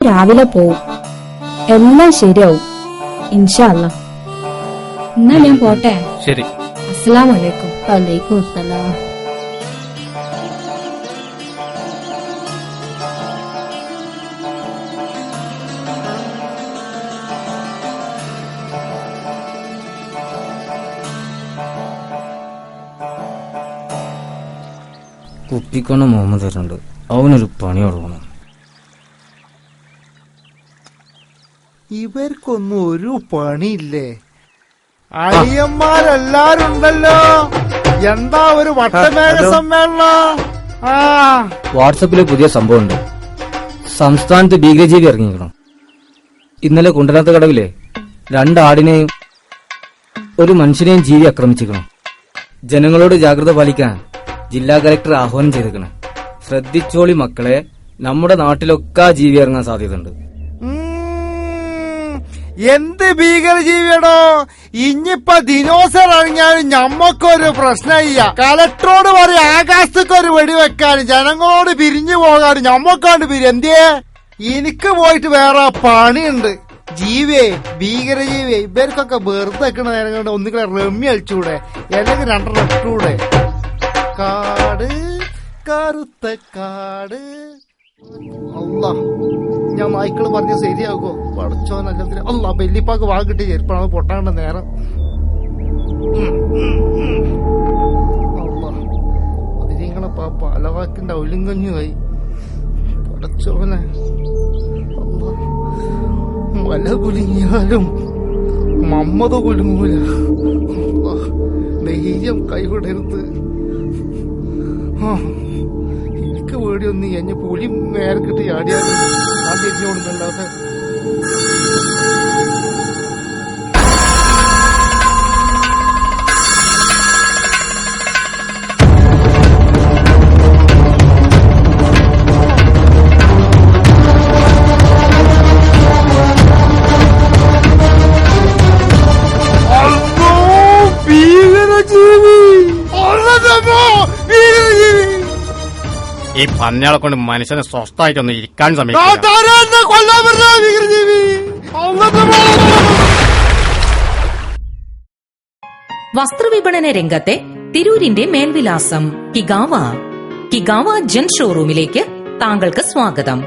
രാവിലെ പോവും. എല്ലാം ശരിയാവും ഇൻഷാ അല്ലാ. എന്നാ ഞാൻ പോട്ടെ. ശരി. അസ്സലാമു അലൈക്കും. വലൈക്കും അസ്സലാം. കുപ്പിക്കൊണ്ട മുഹമ്മദ് വരുന്നുണ്ട്. അവനൊരു പണി കൊടുക്കണം. ഇവർക്കൊന്നും ഒരു പണിയില്ലേ? അളിയന്മാരെല്ലാരും ഉണ്ടല്ലോ. എന്താ ഒരു വട്ടമേഘ സമ്മേളനം? വാട്സപ്പില് പുതിയ സംഭവം ഉണ്ട്. സംസ്ഥാനത്ത് ഭീകരജീവി ഇറങ്ങിക്കണം. ഇന്നലെ കുണ്ടനാത്ത കടവിലെ 2 ആടിനെയും ഒരു മനുഷ്യനെയും ജീവി ആക്രമിച്ചിരിക്കണം. ജനങ്ങളോട് ജാഗ്രത പാലിക്കാൻ ജില്ലാ കലക്ടർ ആഹ്വാനം ചെയ്തിരിക്കണം. ശ്രദ്ധിച്ചോളി മക്കളെ, നമ്മുടെ നാട്ടിലൊക്കെ ജീവി ഇറങ്ങാൻ സാധ്യതയുണ്ട്. എന്ത് ഭീകരജീവിയടോ? ഇനിയിപ്പൊ ദിനോസർ ഇറങ്ങിയാലും ഞമ്മക്കൊരു പ്രശ്നമില്ല. കലക്ടറോട് പറയും ആകാശത്തൊക്കെ വെടിവെക്കാനും ജനങ്ങളോട് പിരിഞ്ഞു പോകാനും ഞമ്മക്കാണ്ട് എന്തേ? എനിക്ക് പോയിട്ട് വേറെ പണിയുണ്ട്. ജീവിയെ ഭീകരജീവിയെ ഇവർക്കൊക്കെ വെറുതെ വെക്കണ നേരം കൊണ്ട് ഒന്നുകളെ റമ്മി അഴിച്ചൂടെ, അല്ലെങ്കിൽ 2 ഇട്ടൂടെ? കാട് കറുത്ത കാട്. അല്ലാ, ഞാൻ നായ്ക്കള് പറഞ്ഞ ശരിയാകോ? പഠിച്ചോ നല്ലതിന്. അല്ല, ബെല്ലിപ്പാക്ക് വാങ്ങിട്ട് ചെരുപ്പാണ് പൊട്ടാണ്ട നേരം. അതിരിങ്ങളെ പലവാക്കിന്റെ ഒലിങ്കഞ്ഞുമായി. പഠിച്ചോനെ വല കുലുങ്ങിയാലും മമ്മത കുലുങ്ങൂല. ധൈര്യം കൈവിടരുത്. എനിക്ക് പേടിയൊന്നും എന്നെ പുലി മേരക്കിട്ട് ചാടിയാലും ആ തിരിഞ്ഞോടുന്നല്ലാതെ. ഈ പന്നികളെ കൊണ്ട് മനുഷ്യനെ സ്വസ്ഥമായിട്ടൊന്നും ഇരിക്കാൻ സമയം. വസ്ത്രവിപണന രംഗത്തെ തിരൂരിന്റെ മേൽവിലാസം കിഗാവ ജെൻ ഷോറൂമിലേക്ക് താങ്കൾക്ക് സ്വാഗതം.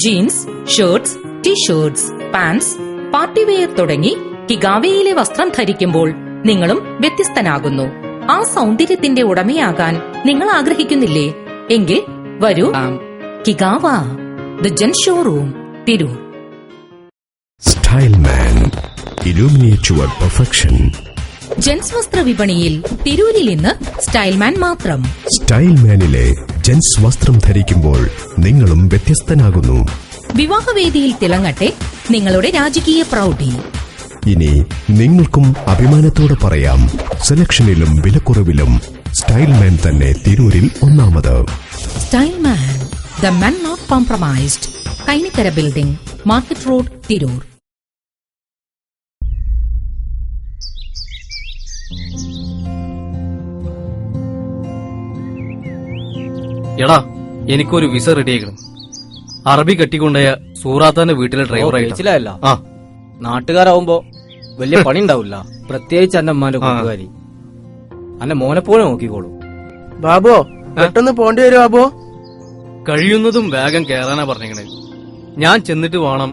Jeans, shirts, T shirts, pants, party wear തുടങ്ങി കിഗാവയിലെ വസ്ത്രം ധരിക്കുമ്പോൾ നിങ്ങളും വ്യത്യസ്തനാകുന്നു. ആ സൗന്ദര്യത്തിന്റെ ഉടമയാകാൻ നിങ്ങൾ ആഗ്രഹിക്കുന്നില്ലേ? എങ്കിൽ വരൂ, കിഗാവ the gents showroom, Tirur. Styleman, illuminate your perfection. Gents വസ്ത്ര വിപണിയിൽ തിരൂരിൽ ഇന്ന് സ്റ്റൈൽമാൻ മാത്രം. സ്റ്റൈൽമാനിലെ ജെൻസ് വസ്ത്രം ധരിക്കുമ്പോൾ നിങ്ങളും വ്യത്യസ്തനാകുന്നു. വിവാഹവേദിയിൽ തിളങ്ങട്ടെ നിങ്ങളുടെ രാജകീയ പ്രൗഢി. ഇനി നിങ്ങൾക്കും അഭിമാനത്തോടെ പറയാം, സെലക്ഷനിലും വിലക്കുറവിലും സ്റ്റൈൽമാൻ തന്നെ തിരൂരിൽ ഒന്നാമത്. Styleman, the man not compromised. Kainikkara building, market road, Tirur. എടാ, എനിക്കൊരു വിസ റെഡിയാക്കണം. അറബി കെട്ടിക്കൊണ്ടയ സൂറാത്താന്റെ വീട്ടിലെ ഡ്രൈവറായിട്ടില്ല. നാട്ടുകാരാവുമ്പോ വലിയ പണി ഉണ്ടാവില്ല. പ്രത്യേകിച്ച് എന്റെ അമ്മാന്റെ കൂട്ടുകാരി അന്നെ മോനെ പോലെ നോക്കിക്കോളൂ. ബാബോ, പെട്ടെന്ന് പോണ്ടി വരും ബാബോ. കഴിയുന്നതും വേഗം കേറാനാ പറഞ്ഞേ. ഞാൻ ചെന്നിട്ട് വേണം.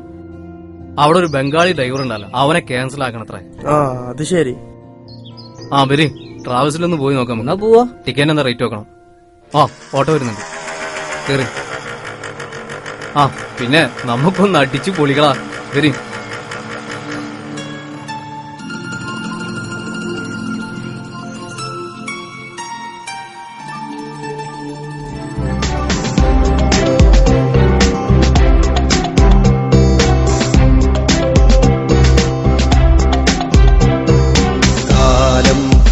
അവിടെ ഒരു ബംഗാളി ഡ്രൈവർ ഉണ്ടല്ലോ, അവനെ ക്യാൻസൽ ആക്കണത്രേ. അത് ശരി. വരി, ട്രാവൽസിലൊന്ന് പോയി നോക്കാം. എന്നാ പോവാ. ടിക്കറ്റ് എന്താ റേറ്റ് നോക്കണം. ഓട്ടോ വരുന്നുണ്ട്, കേറി. പിന്നെ നമുക്കൊന്ന് അടിച്ചു പൊളികളാ. വരി.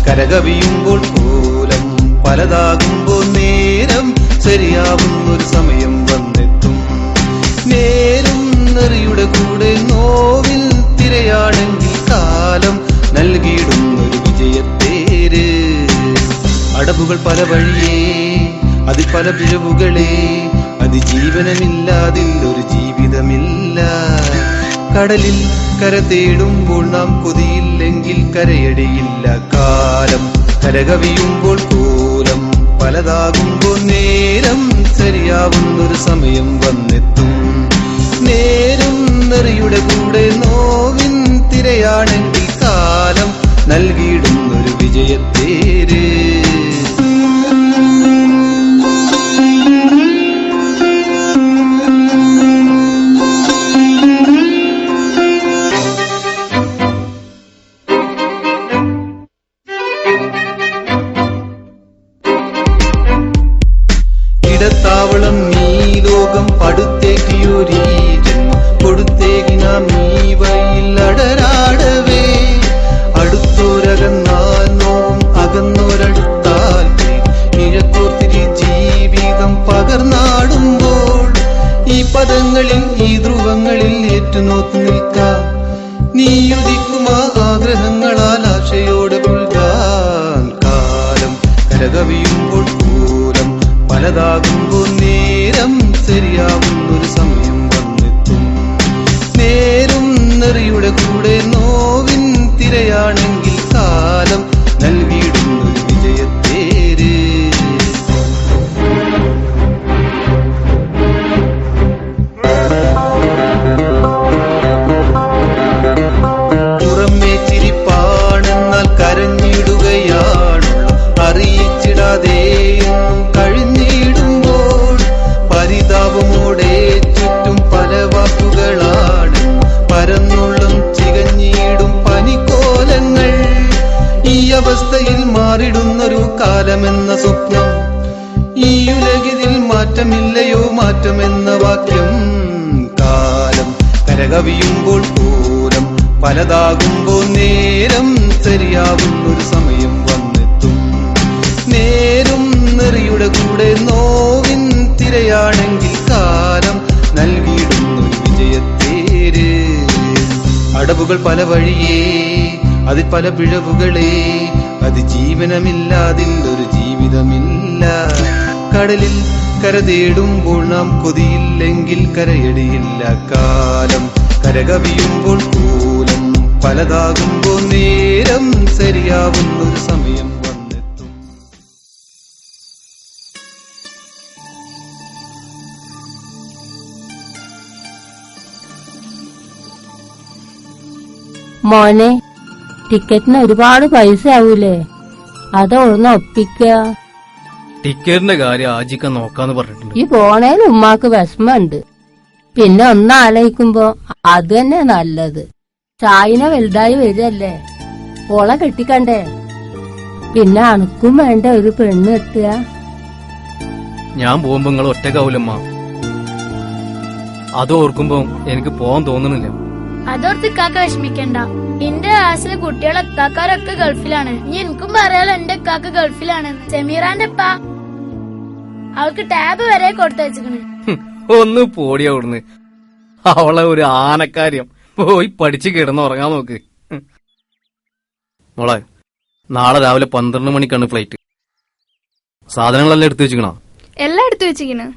കരകവിയുമ്പോൾ കോലം പലതാകുമ്പോൾ നേരം ശരിയാവുന്നൊരു സമയം വന്നെത്തും. നേരും നെറിയുടെ കൂടെ നോവിൽ തിരയാണെങ്കിൽ കാലം നൽകിയിടുന്നൊരു വിജയത്തേര്. അടവുകൾ പല വഴിയേ, അതിൽ പല പിഴവുകളെ, അതിജീവനമില്ലാതിൽ ഒരു ജീവിതം ജീവിതമില്ല. കടലിൽ കര തേടുമ്പോൾ നാം കൊതിയില്ലെങ്കിൽ കരയടിയില്ല. കാലം കരകവിയുമ്പോൾ കോലം പലതാകുമ്പോൾ നേരം ശരിയാവുന്നൊരു സമയം വന്നെത്തും. നേരും നെറിയുടെ കൂടെ നോവിൻ തിരയാണെങ്കിൽ കാലം നൽകിയിടുന്നൊരു വിജയത്തേര്. ഇടത്താവളം നീ ലോകം പടുത്തേക്കിയൊരീ ജന്മം കൊടുത്തേകി നാം ഈ വഴിയിൽ അടരാടവേ. അടുത്തോരകന്നാൽ നോവും അകന്നോരടുത്താൽ ഇഴക്കോത്തിരി ജീവിതം പകർന്നാടുമ്പോൾ ഈ പദങ്ങളിൽ ഈ ധ്രുവങ്ങളിൽ ഏറ്റുനോത്തു നിൽക്കാം. നീയുദിക്കുമാ ആഗ്രഹങ്ങളാൽ ആശയോടെ പുൽകാൻ. കാലം കരകവിയുമ്പോൾ പൂരം പലതാകുമ്പോൾ നേരം ശരിയാവുന്നൊരു സമയം വന്നെത്തും. നേരും നെറിയുടെ കൂടെ നോവിൻ തിരയാണെങ്കിൽ കാലം നൽകിയിടുന്നൊരു വിജയത്തേര്. പുറമേ ചിരിപ്പാണെന്നാൽ കരഞ്ഞിടുകയാണുള്ള അറിയിച്ചിടാതെ കഴിഞ്ഞിടുമ്പോൾ പരിതാപമോടെ ചുറ്റും പല വാക്കുകളാണ്. പരന്നുള്ളം ചികഞ്ഞിടും പനിക്കോലങ്ങൾ. ഈ അവസ്ഥയിൽ മാറിടുന്നൊരു കാലമെന്ന സ്വപ്നം. ഈ ഉലകിതിൽ മാറ്റമില്ലയോ മാറ്റമെന്ന വാക്യം. കാലം കരകവിയുമ്പോൾ പൂരം പലതാകുമ്പോൾ നേരം ശരിയാവുന്നൊരു സമയം വന്നെത്തും. നേരും നെറിയുടെ കൂടെ നോവിൻ തിരയാണെങ്കിൽ കാലം നൽകിയിടുന്നൊരു വിജയത്തേര്. അടവുകൾ പല വഴിയേ അതിൽ പല പിഴവുകളെ അതിജീവനമില്ലാതിൽ ഒരു ജീവിതമില്ല. കടലിൽ കര തേടുമ്പോൾ നാം കൊതിയില്ലെങ്കിൽ കരയടിയില്ല. കാലം കരകവിയുമ്പോൾ കൂലം പലതാകുമ്പോൾ നേരം ശരിയാവുന്നൊരു സമയം വന്നെത്തും. മോനെ, ടിക്കറ്റിന് ഒരുപാട് പൈസ ആവൂലേ? അതൊന്ന് ഒപ്പിക്ക. ടിക്കറ്റിന്റെ കാര്യം ആജിക്കാൻ നോക്കാന്ന് പറഞ്ഞിട്ടുണ്ട്. ഈ പോണേൽ ഉമ്മാക്ക് വിഷമുണ്ട്. പിന്നെ ഒന്നാലോചിക്കുമ്പോ അത് തന്നെ നല്ലത്. ചായന വലുതായി വരല്ലേ, ഓളെ കെട്ടിക്കണ്ടേ? പിന്നെ അണുക്കും വേണ്ട ഒരു പെണ്ണ് എത്തുക. ഞാൻ പോകുമ്പോ നിങ്ങൾ ഒറ്റക്കാവൂലമ്മ. അത് ഓർക്കുമ്പോ എനിക്ക് പോവാൻ തോന്നുന്നില്ല. അതോർത്ത് ഇക്കാക്ക വിഷമിക്കണ്ട. എന്റെ ക്ലാസ്സിലെ കുട്ടികളെ ഇക്കാക്കാരൊക്കെ ഗൾഫിലാണ്. ഇനി എനിക്കും പറയാലോ എന്റെ ഇക്കാക്ക ഗൾഫിലാണ്. സെമീറാന്റെ അപ്പ അവൾക്ക് ടാബ് വരെ കൊടുത്തയച്ചിക്കണ്. ഒന്ന് പോടി അവിടുന്ന്. അവളെ ഒരു ആനക്കാര്യം. പോയി പഠിച്ച് കിടന്നുറങ്ങാൻ നോക്ക്. മോളെ, നാളെ രാവിലെ 12 മണിക്കാണ് ഫ്ലൈറ്റ്. സാധനങ്ങളെല്ലാം എടുത്തു വെച്ചിക്കണോ? എല്ലാം എടുത്തു വെച്ചിക്കണ്.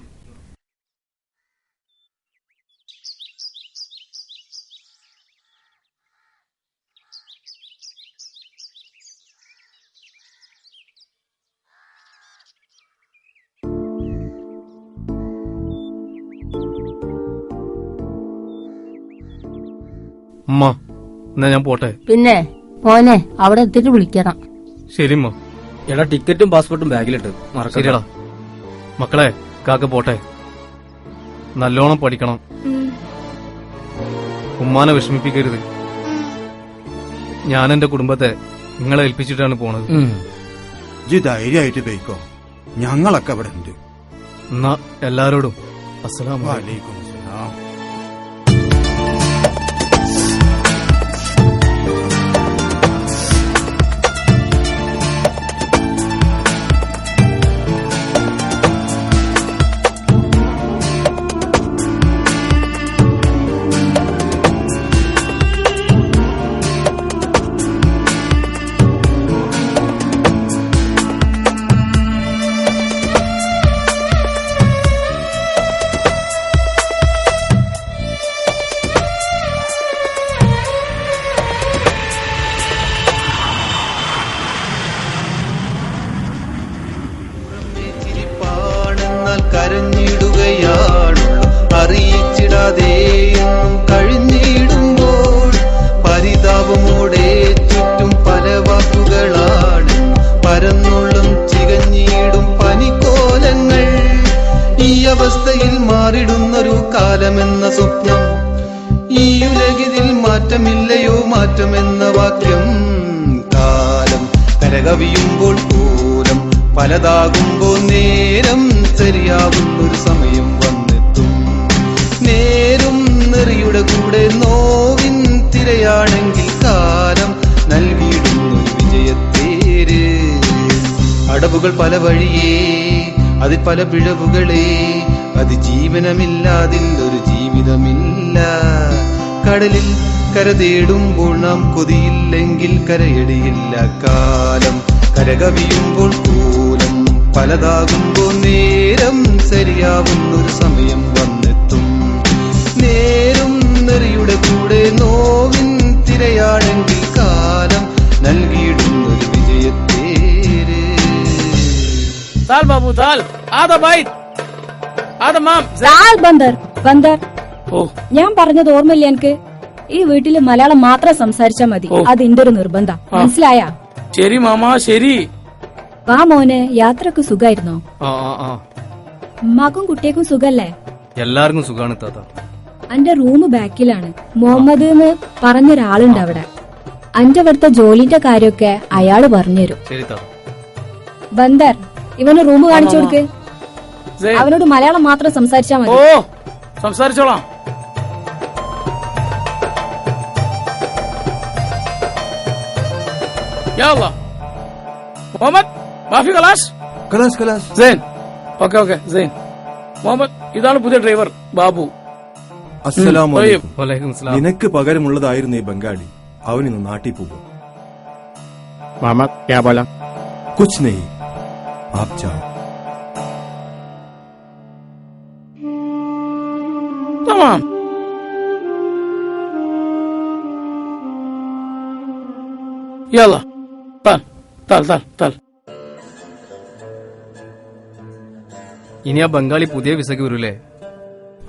അമ്മ, എന്നാ ഞാൻ പോട്ടെ. പിന്നെ മോനെ, അവിടെ എത്തിയിട്ട് വിളിക്കണം. ശരി അമ്മ. എടാ, ടിക്കറ്റും പാസ്പോർട്ടും ബാഗിലിട്ട് ശരിയടാ. മക്കളെ, കാക്ക പോട്ടെ. നല്ലോണം പഠിക്കണം. ഉമ്മാനെ വിഷമിപ്പിക്കരുത്. ഞാൻ എന്റെ കുടുംബത്തെ നിങ്ങളെ ഏൽപ്പിച്ചിട്ടാണ് പോണത്. ധൈര്യമായിട്ട് പോയിക്കോ, ഞങ്ങളൊക്കെ അവിടെ ഉണ്ട്. എന്നാ എല്ലാരോടും അസ്സലാമു അലൈക്കും. ഈ ഉലകിതിൽ മാറ്റമില്ലയോ മാറ്റമെന്ന വാക്യം. കാലം കരകവിയുമ്പോൾ കോലം പലതാകുമ്പോൾ നേരം ശരിയാവുന്നൊരു സമയം വന്നെത്തും. നേരും നെറിയുടെ കൂടെ നോവിൻ തിരയാണെങ്കിൽ കാലം നൽകിയിടുന്നൊരു വിജയത്തേര്. അടവുകൾ പല വഴിയേ, അതിൽ പല പിഴവുകളെ, അതിജീവനമില്ലാതിൽ ഒരു ജീവിതമില്ല. കടലിൽ കര തേടുമ്പോൾ നാം കൊതിയില്ലെങ്കിൽ കരയടിയില്ല. കാലം കരകവിയുമ്പോൾ കൂലം പലതാകുമ്പോൾ നേരം ശരിയാവുന്നൊരു സമയം വന്നെത്തും. നേരും നെറിയുടെ കൂടെ നോവിൻ തിരയാണെങ്കിൽ കാലം നൽകിയിടുന്നൊരു വിജയത്തേര്. താൽ ബാബു താൽ, ആദാ ബൈറ്റ്, ആദാ മാം. ബന്ദർ ഓ, ഞാൻ പറഞ്ഞത് ഓർമ്മയില്ല എനിക്ക്? ഈ വീട്ടില് മലയാളം മാത്രം സംസാരിച്ചാ മതി, അത് എന്റെ ഒരു നിർബന്ധം. മനസ്സിലായ? ശരി മാമാ, ശരി. വാ മോനെ, യാത്രക്ക് സുഖായിരുന്നോ? ആ ആ ആ ഉമ്മാക്കും കുട്ടിയേക്കും സുഖല്ലേ? എല്ലാവർക്കും സുഖാണ് താത്ത. അന്റെ റൂം ബാക്കിലാണ്. മുഹമ്മദ് എന്ന് പറഞ്ഞൊരാളുണ്ട് അവിടെ. അന്റെ അവിടുത്തെ ജോലിന്റെ കാര്യമൊക്കെ അയാള് പറഞ്ഞുതരും. ശരി താത്ത. ബന്ദർ, ഇവന് റൂം കാണിച്ചു കൊടുക്ക്. സെയിൻ. അവനോട് മലയാളം മാത്രം സംസാരിച്ചാ മതി. ഓ, സംസാരിച്ചോളാം. യാ അല്ലാ. മുഹമ്മദ്, മാഫി ഖലാസ്. കലാസ് സെയിൻ. ഓക്കെ ഓക്കെ സെയിൻ. മുഹമ്മദ്, ഇതാണ് പുതിയ ഡ്രൈവർ ബാബു. അസ്സലാമലൈക്കും. വലൈക്കും സലാം. നിനക്ക് പകരമുള്ളതായിരുന്നു ഈ ബംഗാളി. അവനിന്ന് നാട്ടിൽ പോകും. മുഹമ്മദ്, ക്യാ ബോലാ? കുച്ച് നെയ്, ആപ് ജാओ. തമാം. യല്ലാ, താൽ താൽ താൽ താൽ. ഇനി ആ ബംഗാളി പുതിയ വിസയ്ക്ക് വരൂലേ?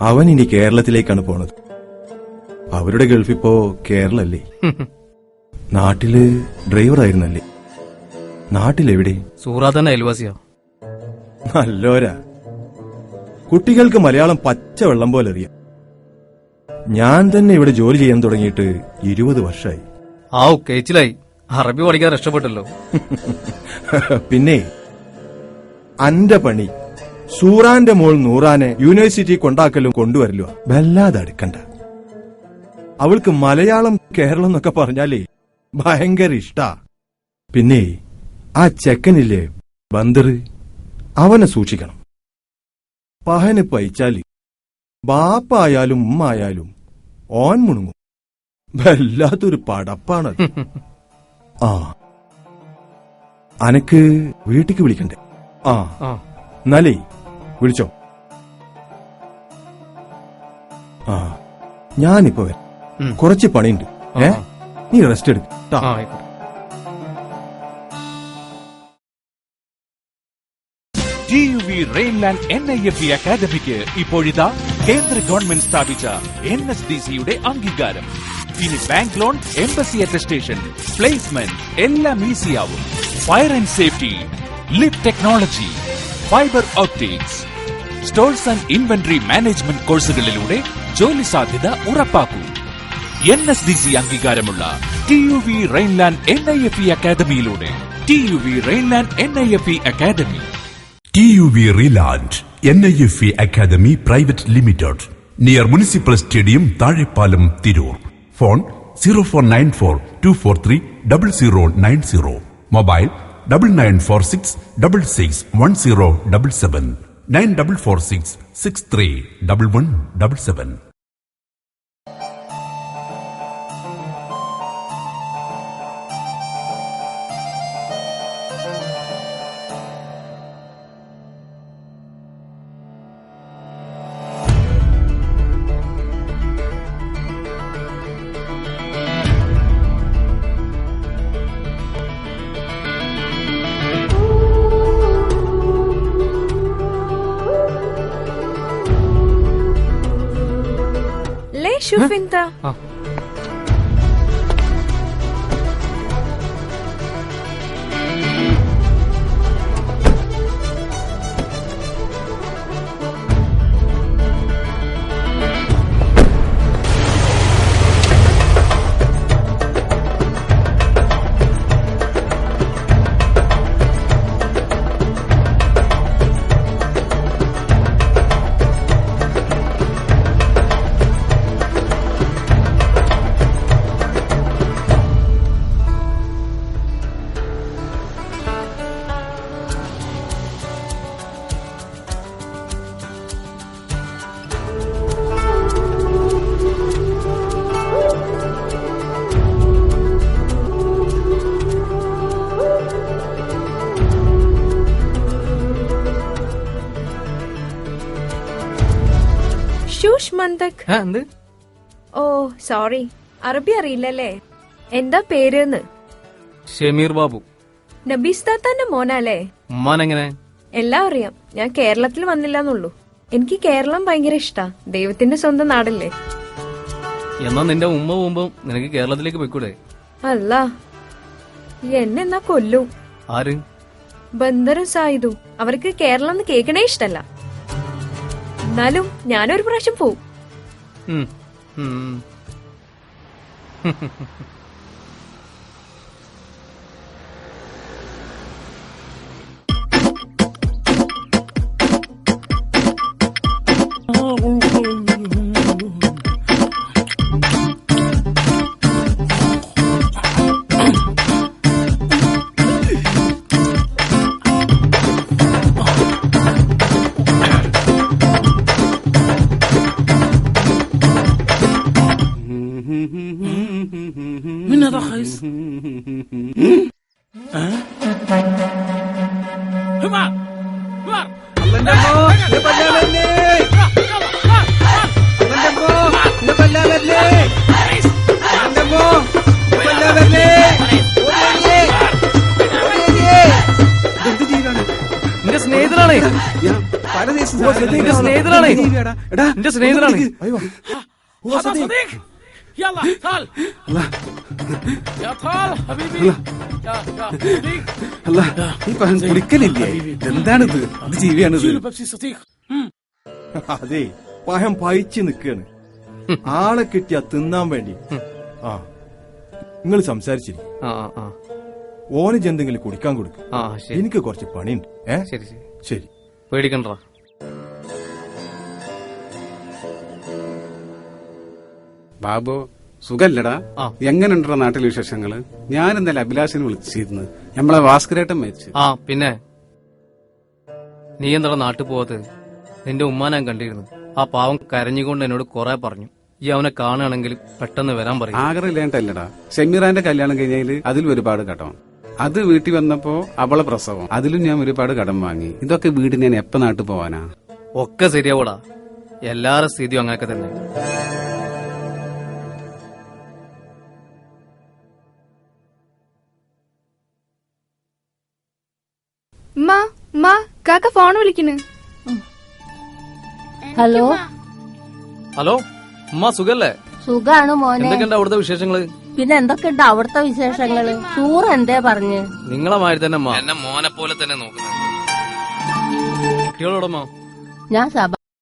അവൻ ഇനി കേരളത്തിലേക്കാണ് പോണത്. അവരുടെ ഗൾഫിപ്പോ കേരളല്ലേ. നാട്ടില് ഡ്രൈവറായിരുന്നല്ലേ. നാട്ടിലെവിടെ? സൂറാത്തന്നെ അയൽവാസിയാ. നല്ലോരാ. കുട്ടികൾക്ക് മലയാളം പച്ചവെള്ളം പോലെ അറിയാം. ഞാൻ തന്നെ ഇവിടെ ജോലി ചെയ്യാൻ തുടങ്ങിയിട്ട് 20 വർഷമായി. ആവു, കേച്ചിലായി. അറബി പഠിക്കാൻ രക്ഷപ്പെട്ടല്ലോ. പിന്നെ അന്റെ പണി സൂറാന്റെ മോൾ നൂറാനെ യൂണിവേഴ്സിറ്റി കൊണ്ടാക്കലും കൊണ്ടുവരലോ. വല്ലാതെ അടുക്കണ്ട. അവൾക്ക് മലയാളം കേരളം എന്നൊക്കെ പറഞ്ഞാലേ ഭയങ്കര ഇഷ്ടാ. പിന്നെ ആ ചെക്കനില്ലേ ബന്ദർ, അവനെ സൂക്ഷിക്കണം. പഹന് പയിച്ചാല് ബാപ്പായാലും ഉമ്മായാലും ഓൻ മുണുങ്ങും. വല്ലാത്തൊരു പടപ്പാണത്. ആ, അനക്ക് വീട്ടിക്ക് വിളിക്കണ്ടേ? ആ, എന്നാലേ വിളിച്ചോ. ആ, ഞാനിപ്പോ വരാം. കുറച്ച് പണിയുണ്ട്. നീ റെസ്റ്റ് എടുക്ക. TUV റെയിൻലാൻഡ് NIFE അക്കാദമിക്ക് ഇപ്പോഴിതാ കേന്ദ്ര ഗവൺമെന്റ് സ്ഥാപിച്ച NSDCയുടെ അംഗീകാരം. ഇനി bank loan, embassy attestation, placement എല്ലാം ഈസിയാവും. Fire and safety, lift technology, fibre optics, stores and inventory management കോഴ്സുകളിലൂടെ ജോലി സാധ്യത ഉറപ്പാക്കൂ. NSDC അംഗീകാരമുള്ള TUV റെയിൻലാൻഡ് NIFE അക്കാദമിയിലൂടെ. TUV Rheinland NIFE academy. TUV Rheinland NIFE academy private limited, near municipal stadium, Thazhepalam, Tirur. Phone 0494243090. Mobile 9946661077 9446631177. شوف انت Tak. എന്ത്? ഓ sorry, അറബി അറിയില്ലല്ലേ? എന്താ പേരെന്ന്? ഷമീർ ബാബു. നബീസ് താത്താന്റെ മോനല്ലേ? ഉമ്മാനെങ്ങനെ? എല്ലാം അറിയാം. ഞാൻ കേരളത്തിൽ വന്നില്ലെന്നുള്ളൂ. എനിക്ക് കേരളം ഭയങ്കര ഇഷ്ടാ. ദൈവത്തിന്റെ സ്വന്തം നാടല്ലേ. എന്നാ നിന്റെ ഉമ്മ പോകുമ്പോ നിനക്ക് കേരളത്തിലേക്ക് പോയിക്കൂടെ? അല്ല, എന്നെ എന്നാ കൊല്ലും. ആര്? ബന്ദറും സായിദും. അവർക്ക് കേരളം എന്ന് കേൾക്കണേ ഇഷ്ടല്ല. എന്നാലും ഞാനൊരു പ്രാവശ്യം പോവും. ഉം. ഉം. من هذا خيس؟ همار همار നിന്റെ സ്നേഹിതനാണ്. നിന്റെ സ്നേഹിതനാണ്. നിന്റെ സ്നേഹിതനാണ്. هذا صديق. يلا تعال يا تعال حبيبي يا صديق. അല്ല ഈ പഴം കുടിക്കലില്ലേ? എന്താണിത്? ഇത് ജീവിയാണിത്. شيلوا بيبسي صديق. അതെ, പഴം പഴിച്ച് നിക്കാണ്. ആളെ കിട്ടിയ തിന്നാൻ വേണ്ടി. ആ, നിങ്ങൾ സംസാരിച്ചില്ല. ഓന് എന്തെങ്കിലും കുടിക്കാൻ കൊടുക്കും. എനിക്ക് കുറച്ച് പണിയുണ്ട്. ശരി ശരി ശരി. പേടിക്കണ്ട. ബാബു സുഖല്ലടാ? എങ്ങനെയുണ്ടോ നാട്ടിലെ വിശേഷങ്ങള്? ഞാൻ ഇന്നലെ അഭിലാഷിനെ വിളിച്ചിരുന്നു. നമ്മളെ ഭാസ്കരേട്ടൻ മരിച്ചു. പിന്നെ നീ എന്താ നാട്ടിൽ പോവാത്തത്? നിന്റെ ഉമ്മ ഞാൻ കണ്ടിരുന്നു. ആ പാവം കരഞ്ഞുകൊണ്ട് എന്നോട് കുറെ പറഞ്ഞു. ഈ അവനെ കാണുകയാണെങ്കിൽ പെട്ടെന്ന് വരാൻ പറയും. ആഗ്രഹമില്ലേണ്ടല്ലടാ. ഷമീറാന്റെ കല്യാണം കഴിഞ്ഞാല് അതിൽ ഒരുപാട് കടം. അത് വീട്ടിൽ വന്നപ്പോ അവളെ പ്രസവം, അതിലും ഞാൻ ഒരുപാട് കടം വാങ്ങി. ഇതൊക്കെ വീട്ടിൽ ഞാൻ എപ്പോ നാട്ടിൽ പോവാനാ? ഒക്കെ ശരിയാവൂടാ. എല്ലാരുടെ സ്ഥിതിയും അങ്ങനെയൊക്കെ തന്നെ. കാക്ക ഫോൺ വിളിക്കുന്നു. ഹലോ ഹലോ, ഉമ്മ സുഖല്ലേ? സുഖാണ് മോനെ. എന്തൊക്കെയുണ്ട് അവിടുത്തെ വിശേഷങ്ങള്? പിന്നെ എന്തൊക്കെയുണ്ട് അവിടുത്തെ വിശേഷങ്ങള്? ടൂർ എന്തേ പറഞ്ഞ്? നിങ്ങളെ മാതിരി തന്നെ എന്നെ മോനെ പോലെ തന്നെ നോക്കുന്നത്. കുട്ടികളോടമ്മ ഞാൻ സഭ